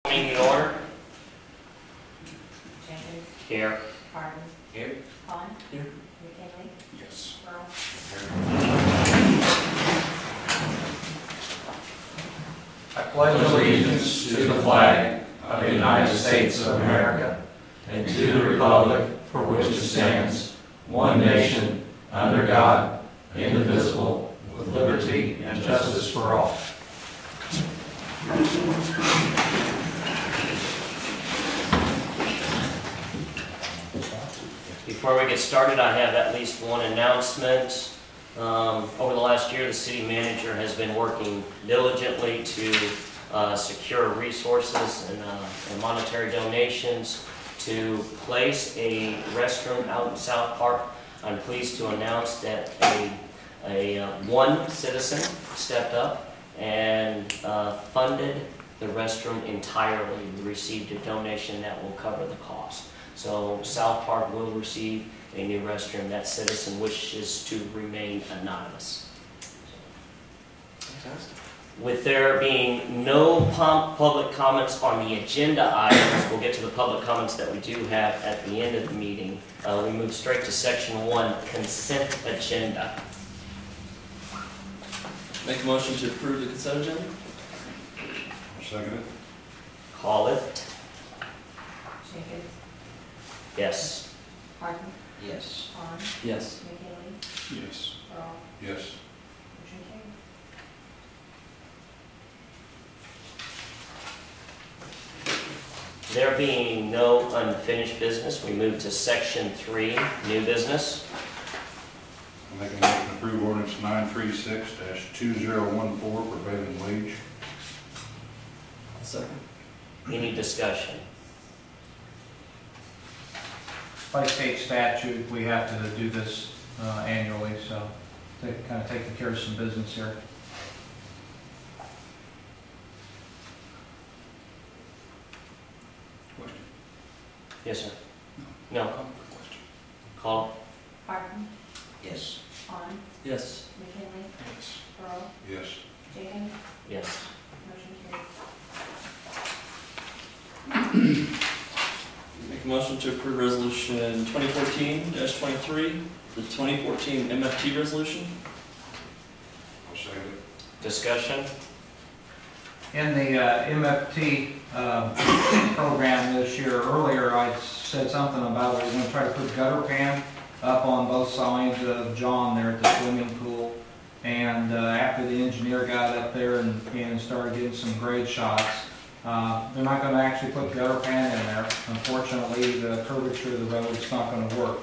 Meeting in order. Jenkins, Here. Harden, Here. Vaughn, Here. McKinley, Yes. Earl. I pledge allegiance to the flag of the United States of America and to the republic for which it stands, one nation, under God, indivisible, with liberty and justice for all. Before we get started, I have at least one announcement. Over the last year, the city manager has been working diligently to secure resources and monetary donations to place a restroom out in South Park. I'm pleased to announce that one citizen stepped up and funded the restroom entirely. We received a donation that will cover the cost. So South Park will receive a new restroom. That citizen wishes to remain anonymous. Fantastic. With there being no public comments on the agenda items, we'll get to the public comments that we do have at the end of the meeting. We move straight to section 1, consent agenda. Make a motion to approve the consent agenda? Second it. Call it. Jenkins, Yes. Harden, Yes. Vaughn, Yes. McKinley, Yes. Earl. Yes. Motion carried. There being no unfinished business, we move to section 3, new business. I'll make a motion to approve ordinance 936-2014 prevailing wage. Second. Any discussion? By state statute, we have to do this annually, so kind of taking care of some business here. Question? Yes, sir. No. Question. Call. Harden, Yes. Vaughn, Yes. McKinley, Yes. Earl. Yes. Jenkins, Yes. motion carried. Make a motion to approve resolution 2014-23, the 2014 MFT resolution? I'll second it. Discussion? In the MFT program this year, earlier I said something about we're going to try to put gutter pan up on both sides of John there at the swimming pool. And after the engineer got up there and started getting some grade shots, they're not going to actually put gutter pan in there. Unfortunately, the curvature of the road is not going to work.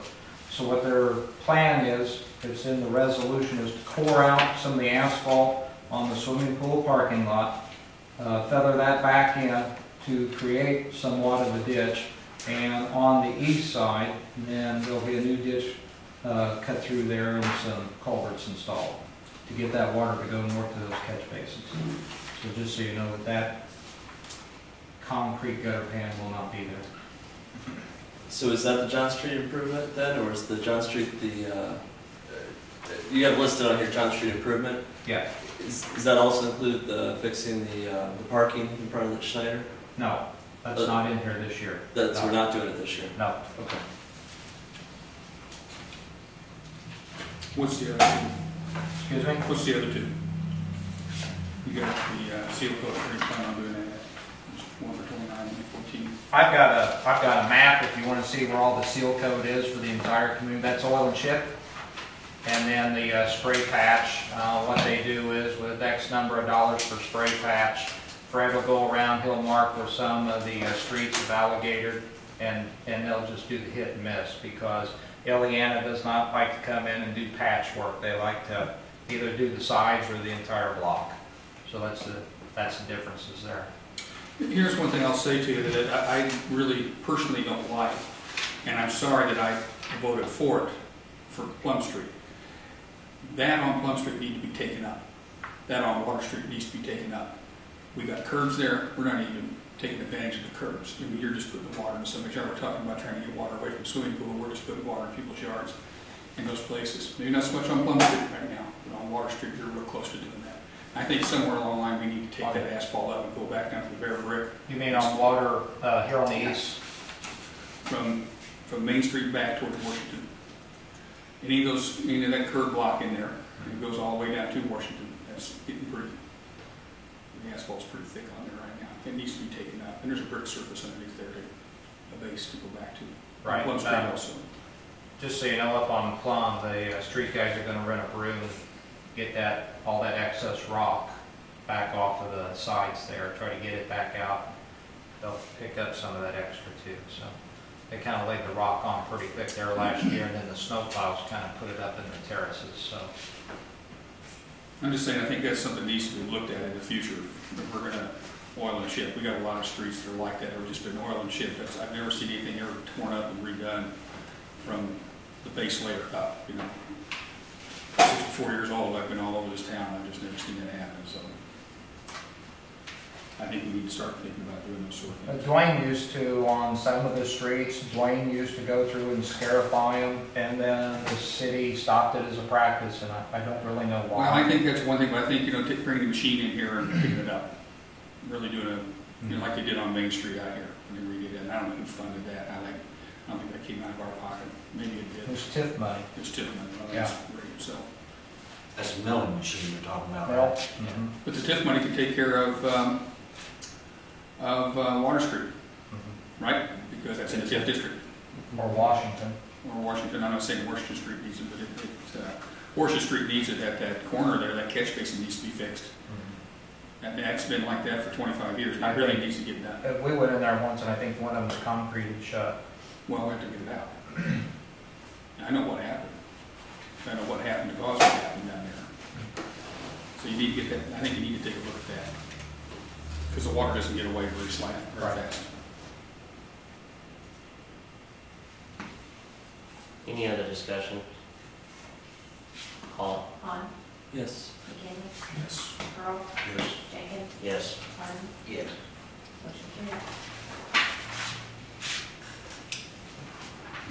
So what their plan is, it's in the resolution, is to core out some of the asphalt on the swimming pool parking lot, feather that back in to create somewhat of a ditch, and on the east side, then there'll be a new ditch cut through there and some culverts installed to get that water to go north to those catch basins. So just so you know that concrete gutter pan will not be there. So is that the John Street improvement then, or is the John Street you have listed on here John Street improvement? Yeah. Does that also include the fixing the parking in front of the Schneider? No, that's not in here this year. That's, No. we're not doing it this year? No. Okay. What's the other two? Excuse me? What's the other two? You got the seal coat, are you planning on doing that? One for 29 and 14. I've got a map if you want to see where all the seal coat is for the entire community. That's oil and chip. And then the spray patch, what they do is with X number of dollars per spray patch, Fred will go around, he'll mark with some of the streets of Alligator, and they'll just do the hit and miss, because Ileana does not like to come in and do patchwork. They like to either do the sides or the entire block. So that's the differences there. Here's one thing I'll say to you that I really personally don't like, and I'm sorry that I voted for it, for Plum Street. That on Plum Street needs to be taken up. That on Water Street needs to be taken up. We got curbs there, we're not even taking advantage of the curbs. I mean, you're just putting the water in somebody's yard. We're talking about trying to get water away from the swimming pool, we're just putting water in people's yards in those places. Maybe not so much on Plum Street right now, but on Water Street, you're real close to doing that. I think somewhere along the line, we need to take that asphalt up and go back down to the bare brick You mean on Water, here on the east? from Main Street back towards Washington. Any of that curb block in there, it goes all the way down to Washington. That's getting pretty, the asphalt's pretty thick on there right now. It needs to be taken up. And there's a brick surface underneath there, a base to go back to. Right. Plum Street also. Just so you know, up on Plum, the street guys are gonna rent a broom, get all that excess rock back off of the sides there, try to get it back out. They'll pick up some of that extra too, so. They kind of laid the rock on pretty thick there last year, and then the snow plows kind of put it up in the terraces, so. I'm just saying, I think that's something that needs to be looked at in the future. If we're gonna oil and chip, we got a lot of streets that are like that, that have just been oil and chip. I've never seen anything ever torn up and redone from the base layer up, you know. 64 years old, I've been all over this town, I've just never seen that happen, so. I think we need to start thinking about doing those sort of things. Dwayne used to, on some of the streets, Dwayne used to go through and scarify them, and then the city stopped it as a practice, and I don't really know why. Well, I think that's one thing, but I think, bringing the machine in here and picking it up, really doing like they did on Main Street out here, when they redid it. And I don't know who funded that. I don't think that came out of our pocket. Maybe it It did. was TIF money. It was TIF money. Well, Yeah. that's great, so. That's a milling machine you're talking about, Well, right? But the TIF money can take care of Water Street, right? Because that's in the TIF district. or Washington. Or Washington, I'm not saying Washington Street needs it, but Washington Street needs it at that corner there, that catch basin needs to be fixed. And that's been like that for 25 years, and it really needs to get done. We went in there once, and I think one of them was concreted shut. Well, we have to get it out. I know what happened. I know what happened to cause what happened down there. So you need to get that, I think you need to take a look at that. Because the water doesn't get away very Right. fast. Any other discussion? Call. Han, Yes. McDaniel, Yes. Earl, Yes. Jenkins, Yes. Harden, Yes. motion carries.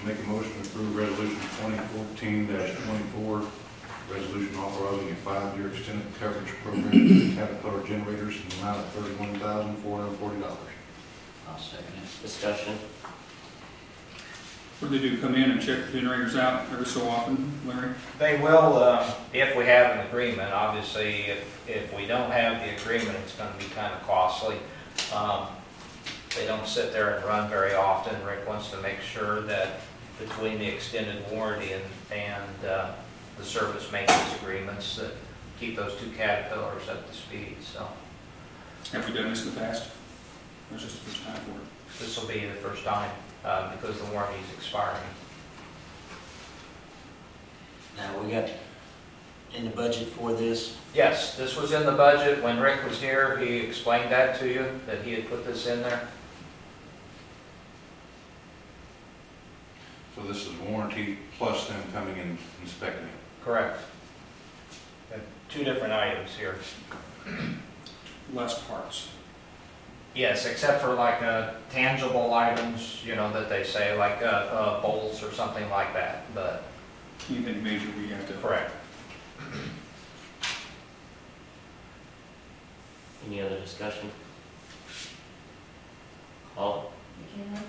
Make a motion to approve resolution 2014-24, resolution authorizing a 5-year extended coverage program for Caterpillar generators in the amount of $31,440. I'll second it. Discussion. What do they do, come in and check the generators out every so often, Larry? They will, if we have an agreement. Obviously, if we don't have the agreement, it's going to be kind of costly. They don't sit there and run very often. Rick wants to make sure that between the extended warranty and the service maintenance agreements, that keep those two Caterpillars up to speed. So Have we done this in the past? Or is this the first time for it? this will be the first time because the warranty is expiring. Now, we got in the budget for this, Yes, this was in the budget. When Rick was here, he explained that to you, that he had put this in there. So this is warranty plus them coming and inspecting it. Correct. Two different items here. Less parts. Yes, except for like tangible items, that they say, like bolts or something like that, but Anything major we have to. correct. Any other discussion? Call. McDaniel,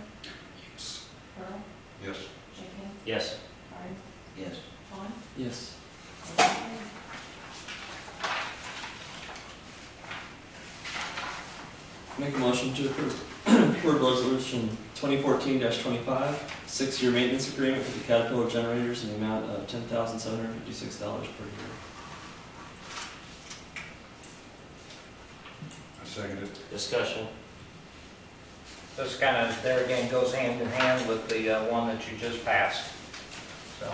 Yes. Earl, Yes. Jenkins, Yes. Harden, yes. Han, Yes. motion carries. Make a motion to approve resolution 2014-25, 6-year maintenance agreement with the Caterpillar generators in the amount of $10,756 per year. I second it. Discussion. This kind of, there again, goes hand in hand with the one that you just passed. So,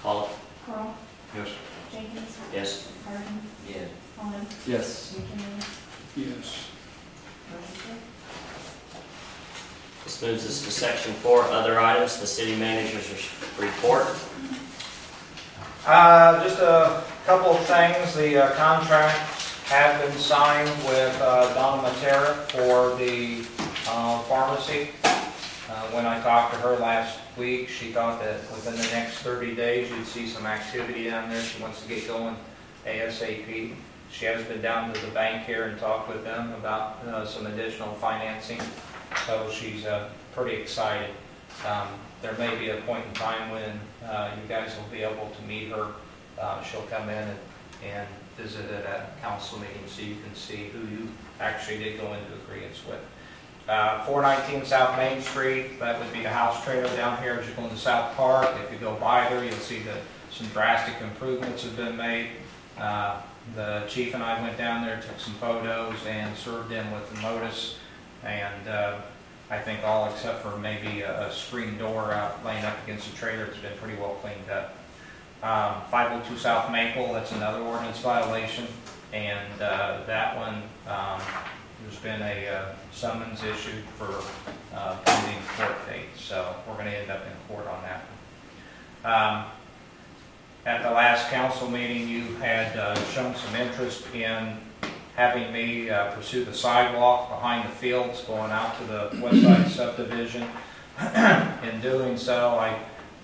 Call. Earl, Yes. Jenkins, Yes. Harden, Yes. Han, Yes. McDaniel, Yes. motion carries. This moves us to section 4, other items, the city manager's report. just a couple of things. The contracts have been signed with Donna Matera for the pharmacy. When I talked to her last week, she thought that within the next 30 days, you'd see some activity down there. She wants to get going ASAP. She has been down to the bank here and talked with them about some additional financing, so she's pretty excited. There may be a point in time when you guys will be able to meet her. She'll come in and visit at a council meeting so you can see who you actually did go into agreement with. 419 South Main Street, that would be the house trailer down here as you go into South Park. If you go by there, you'll see that some drastic improvements have been made. The chief and I went down there, took some photos, and served them with the notice. And I think all except for maybe a screen door out laying up against the trailer, it's been pretty well cleaned up. 502 South Maple, that's another ordinance violation. And that one, there's been a summons issued for pending court date, so we're going to end up in court on that. At the last council meeting, you had shown some interest in having me pursue the sidewalk behind the fields going out to the west side subdivision. In doing so, I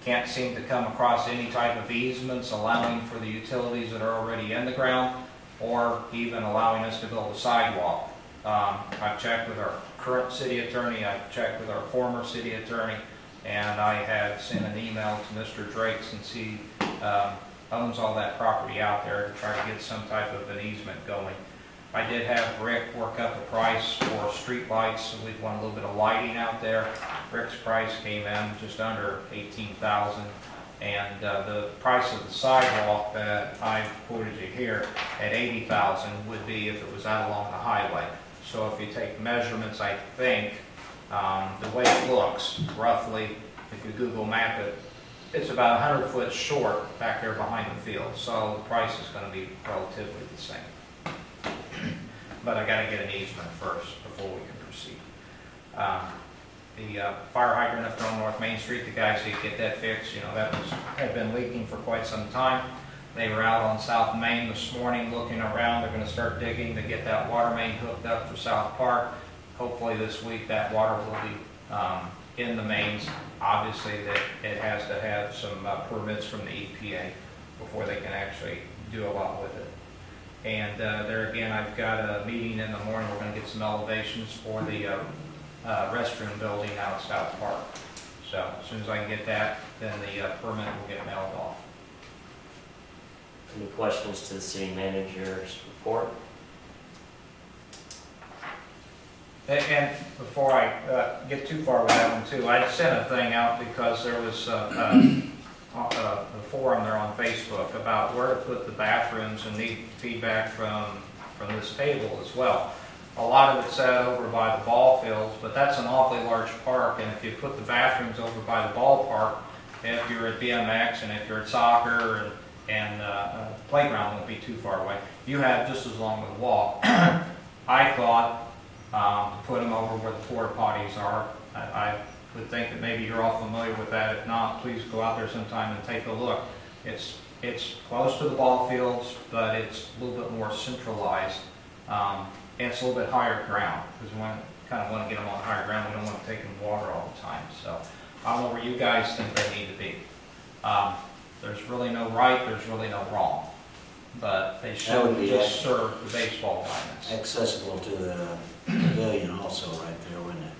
can't seem to come across any type of easements allowing for the utilities that are already in the ground, or even allowing us to build a sidewalk. I've checked with our current city attorney, I've checked with our former city attorney, and I have sent an email to Mr. Drake since he owns all that property out there to try to get some type of an easement going. I did have Rick work up a price for street lights, so we'd want a little bit of lighting out there. Rick's price came in just under $18,000. And the price of the sidewalk that I quoted you here at $80,000 would be if it was out along the highway. So if you take measurements, I think the way it looks, roughly, if you Google map it, it's about 100 foot short back there behind the field. So the price is going to be relatively the same. But I got to get an easement first before we can proceed. The fire hydrant up there on North Main Street, the guys did get that fixed. You know, that had been leaking for quite some time. They were out on South Main this morning looking around. They're going to start digging to get that water main hooked up for South Park. Hopefully this week that water will be in the mains. Obviously that it has to have some permits from the EPA before they can actually do a lot with it. And there again, I've got a meeting in the morning. We're going to get some elevations for the restroom building out at South Park. So as soon as I can get that, then the permit will get mailed off. Any questions to the city manager's report? And before I get too far with that one too, I sent a thing out because there was a forum there on Facebook about where to put the bathrooms and need feedback from this table as well. A lot of it's set over by the ball fields, but that's an awfully large park, and if you put the bathrooms over by the ballpark, if you're at BMX and if you're at soccer and playground won't be too far away, you have just as long of a walk. I thought to put them over where the porta potties are. I would think that maybe you're all familiar with that. If not, please go out there sometime and take a look. It's close to the ball fields, but it's a little bit more centralized. And it's a little bit higher ground, because we kind of want to get them on higher ground. We don't want to take them water all the time. So I don't know where you guys think they need to be. There's really no right, there's really no wrong. But they should just serve the baseball diamonds. Accessible to the pavilion also right there, wouldn't it?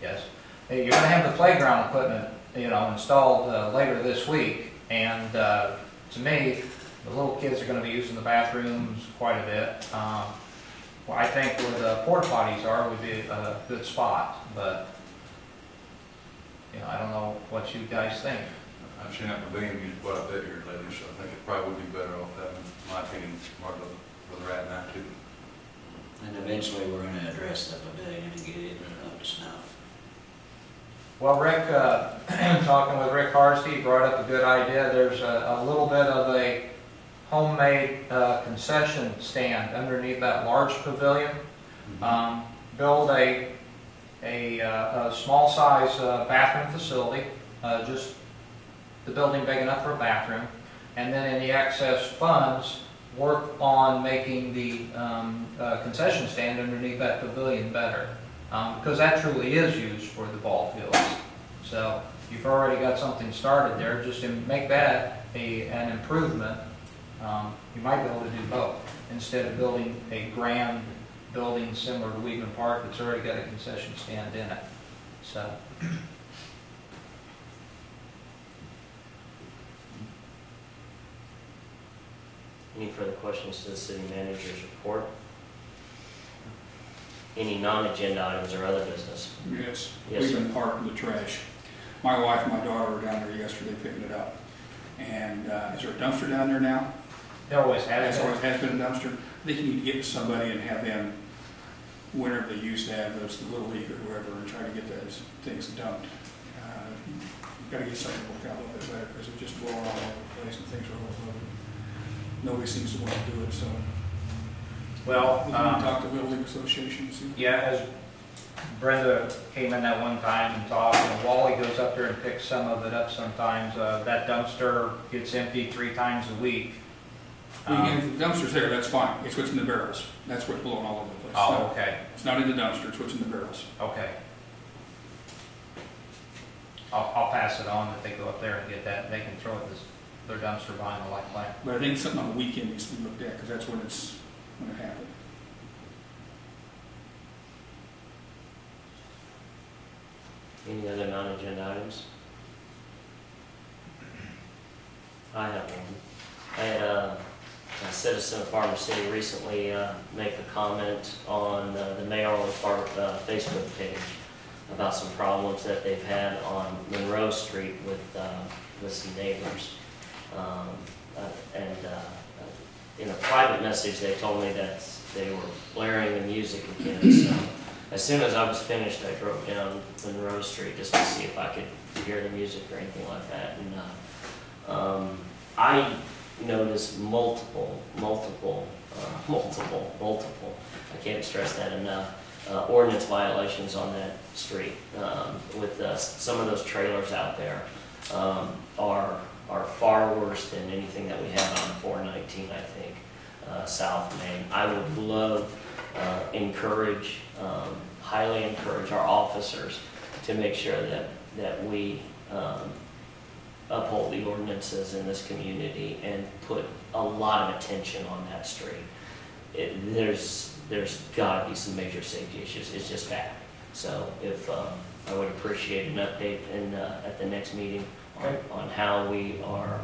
Yes. Hey, you're going to have the playground equipment, installed later this week. And to me, the little kids are going to be using the bathrooms quite a bit. Well, I think where the porta potties are would be a good spot, but I don't know what you guys think. I've seen that pavilion used quite a bit here lately, so I think it probably would be better off having, in my opinion, more of where they're at now too. And eventually we're going to address the pavilion and get it up to snuff. Well, Rick, talking with Rick Harsty, brought up a good idea. There's a little bit of a homemade concession stand underneath that large pavilion. Build a small size bathroom facility, just the building big enough for a bathroom, and then in the excess funds work on making the concession stand underneath that pavilion better, because that truly is used for the ball fields. So you've already got something started there, just to make that an improvement. You might be able to do both, instead of building a grand building similar to Weedman Park that's already got a concession stand in it. So, Any further questions to the city manager's report? Any non-agenda items or other business? Yes, Yes, we've sir. been parking the trash. My wife and my daughter were down there yesterday picking it up. And is there a dumpster down there now? there always That's has always been. has been a dumpster. I think you need to get with somebody and have them, whenever they used to have those, the Little League or whoever, and try to get those things dumped. Got to get something worked out a little bit better, because it just blow all over the place and things are overloaded. Nobody seems to want to do it, so. Well, We can talk to Little League Association and see. yeah, as Brenda came in that one time and talked, and Wally goes up there and picks some of it up sometimes. That dumpster gets emptied 3 times a week. If the dumpster's there, that's fine. It's what's in the barrels. That's what's blowing all over the place. Oh, No, okay, it's not in the dumpster, it's what's in the barrels. okay. I'll pass it on that they go up there and get that. They can throw it in their dumpster behind the light plant. But I think something on the weekend needs to be looked at, because that's when it happened. Any other non-agenda items? I have one. I had a citizen of Farmer City recently make a comment on the mayoral Facebook page about some problems that they've had on Monroe Street with some neighbors. In a private message, they told me that they were blaring the music again. So as soon as I was finished, I drove down Monroe Street just to see if I could hear the music or anything like that. And I noticed multiple, I can't stress that enough, ordinance violations on that street with some of those trailers out there are far worse than anything that we have on 419, I think, South Main. I would love, highly encourage our officers to make sure that we uphold the ordinances in this community and put a lot of attention on that street. There's got to be some major safety issues. It's just bad. So if I would appreciate an update at the next meeting on how we are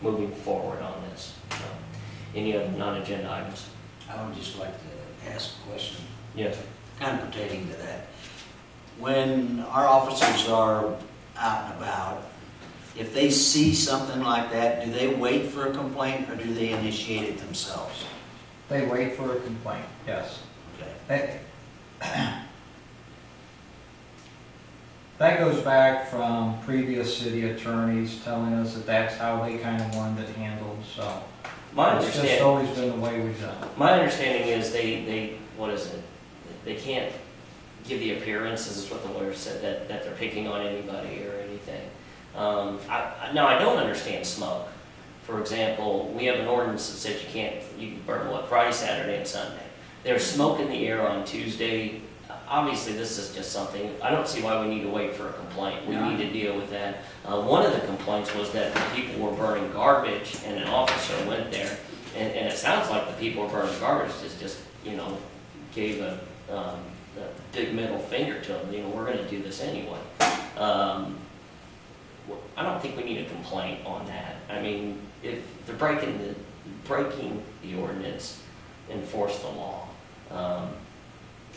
moving forward on this. So, any other non-agenda items? I would just like to ask a question, Yes. kind of pertaining to that. When our officers are out and about, if they see something like that, do they wait for a complaint or do they initiate it themselves? They wait for a complaint, yes. Okay. That goes back from previous city attorneys telling us that that's how they kind of wanted it handled, so. My It's just understanding. always been the way we've done it. My understanding is they what is it? They can't give the appearance, this is what the lawyer said, that they're picking on anybody or anything. Now, I don't understand smoke. For example, we have an ordinance that says you can burn Friday, Saturday, and Sunday. There's smoke in the air on Tuesday. Obviously, this is just something, I don't see why we need to wait for a complaint. We need to deal with that. One of the complaints was that people were burning garbage, and an officer went there, and it sounds like the people were burning garbage just gave a big middle finger to them. We're going to do this anyway. I don't think we need a complaint on that. I mean, if they're breaking the ordinance, enforce the law.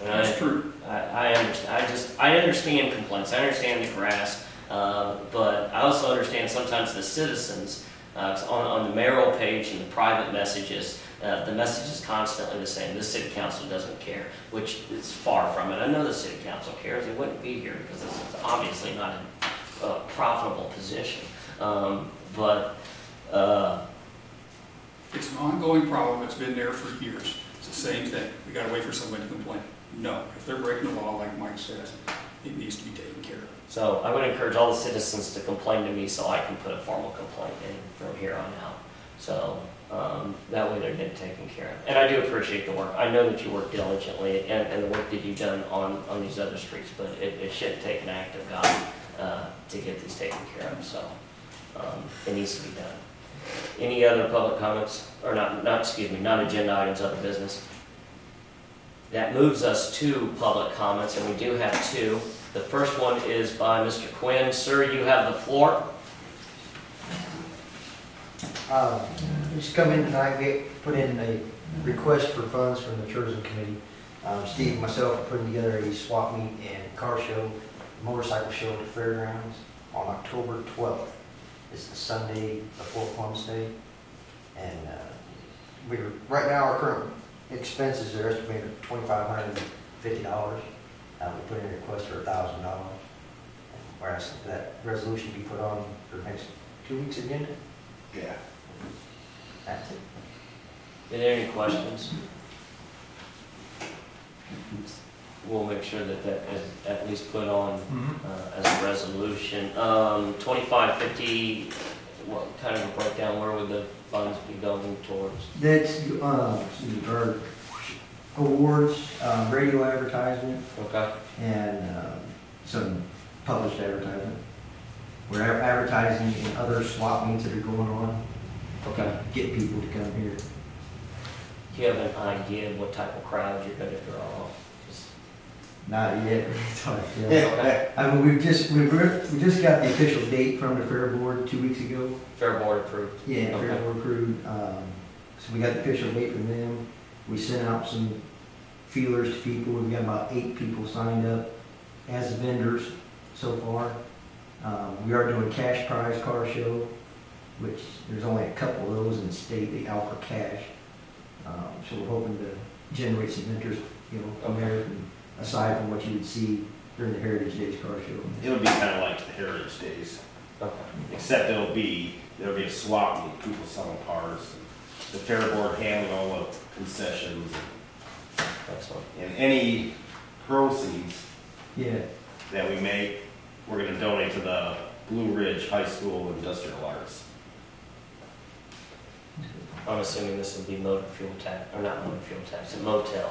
That's true. I understand. I understand complaints. I understand the grass, but I also understand sometimes the citizens on the mayoral page and the private messages. The message is constantly the same. The city council doesn't care, which is far from it. I know the city council cares. They wouldn't be here because it's obviously not a profitable position. It's an ongoing problem. It's been there for years. It's the same thing. We got to wait for somebody to complain. No, if they're breaking the law, like Mike says, it needs to be taken care of. So I would encourage all the citizens to complain to me so I can put a formal complaint in from here on out. So that way they're getting taken care of. And I do appreciate the work. I know that you work diligently and the work that you've done on these other streets, but it shouldn't take an act of God to get these taken care of, so, it needs to be done. Any other public comments, or not agenda items, other business? That moves us to public comments, and we do have two. The first one is by Mr. Quinn. Sir, you have the floor. Just come in tonight, put in a request for funds from the tourism committee. Steve and myself are putting together a swap meet and car show, motorcycle show at the fairgrounds on October 12th. It's the Sunday before Columbus Day. And right now our current expenses are estimated at $2,550. We put in a request for $1,000. And we're asking for that resolution to be put on for the next 2 weeks agenda. Yeah. That's it. Are there any questions? We'll make sure that that is at least put on as a resolution. 2550, what kind of a breakdown, where would the funds be going towards? That's our awards, radio advertisement, Okay. and some published advertisement. We're advertising in other swap meets that are going on. Okay. Get people to come here. Do you have an idea of what type of crowd you're going to draw? Not yet. Okay. I mean, we just got the official date from the Fair Board 2 weeks ago. Fair board approved. Yeah, Okay. Fair Board approved. So we got the official date from them. We sent out some feelers to people. We've got about 8 people signed up as vendors so far. We are doing cash prize car show, which there's only a couple of those in the state. They offer cash. So we're hoping to generate some interest, from there, aside from what you would see during the Heritage Days car show. It'll be kind of like the Heritage Days, Okay. except there'll be a swap meet, people selling cars, and the fair board handling all the concessions, Excellent. and any proceeds Yeah. that we make, we're going to donate to the Blue Ridge High School Industrial Arts. I'm assuming this would be motor fuel tax, or not motor fuel tax, a hotel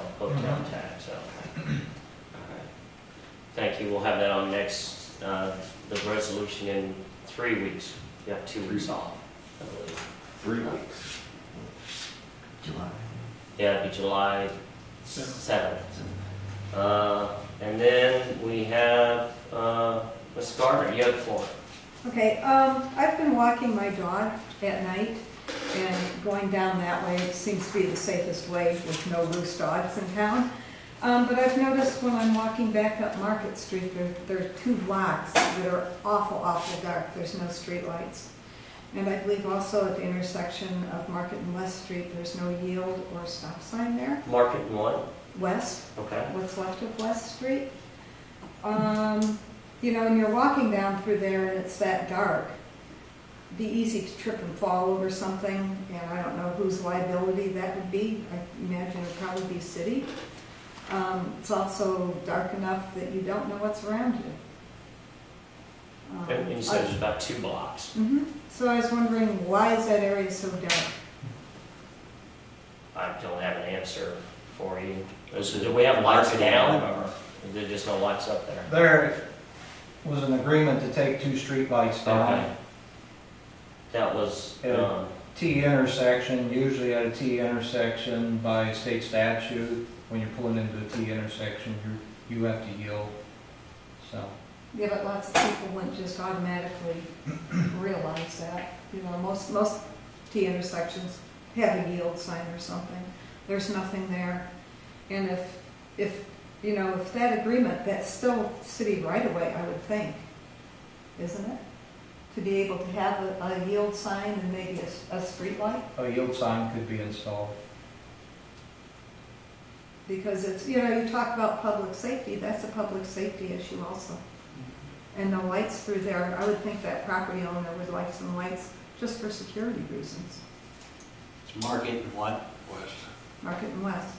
tax, so. All right. Thank you, we'll have that on next, the resolution in 3 weeks. You have 2 weeks off, I believe. 3 weeks. July. Yeah, it'd be July 7th. And then we have, Ms. Gardner, you have the floor. Okay, I've been walking my dog at night, and going down that way seems to be the safest way with no loose dogs in town. But I've noticed when I'm walking back up Market Street, there are 2 blocks that are awful dark. There's no street lights. And I believe also at the intersection of Market and West Street, there's no yield or stop sign there. Market and what? West, Okay. what's left of West Street. When you're walking down through there and it's that dark, it'd be easy to trip and fall over something, and I don't know whose liability that would be. I imagine it would probably be city. It's also dark enough that you don't know what's around you. And you said it's about 2 blocks. So I was wondering, why is that area so dark? I don't have an answer for you. Do we have lights down, or is there just no lights up there? There was an agreement to take 2 street lights down. Okay. That was, At a T intersection, usually at a T intersection by state statute, when you're pulling into a T intersection, you have to yield. So, Yeah, but lots of people wouldn't just automatically realize that. Most T intersections have a yield sign or something. There's nothing there. And if that agreement, that's still city right away, I would think, isn't it? To be able to have a yield sign and maybe a street light? a yield sign could be installed. Because it's, you talk about public safety, that's a public safety issue also. And no lights through there. I would think that property owner would like some lights just for security reasons. It's Market and what? West. Market and West.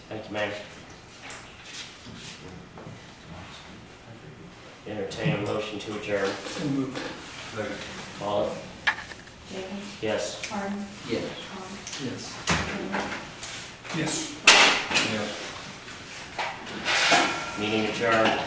thank you, ma'am. Entertain a motion to adjourn. Second. All, Jenkins, yes. Harden, Yes. Vaughn, Yes. Taylor, Yes. Yes. Meeting adjourned.